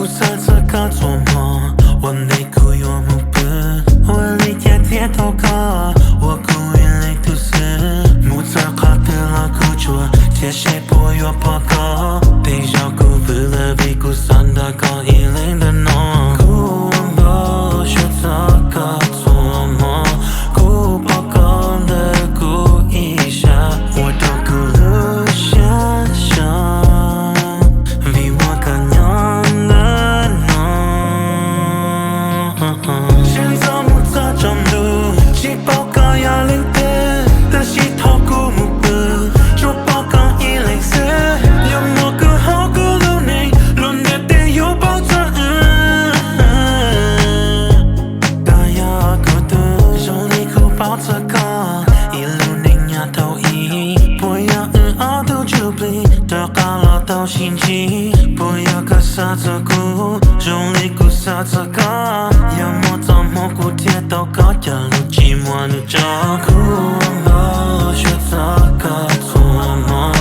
算这个做梦，我内裤有木本，我离天天头壳，我故意来吐丝，木材卡的了苦楚，天谁不有报告，得小姑为了比古算的高一零的浓，故我学这个做梦，故报告的故一下，我都咕噜想想，比我更娘的浓。现在木材中路，起报告要领的，但是头骨木本，就报告104，有某个好咕噜你，轮的得有保证。该要孤独，手里苦抱这个，一路你呀头一，不要熬到就bli得高了到心机，不要个啥子苦，用力鼓啥子个，要么怎么古铁到高架路寂寞的着苦，我学这个做梦。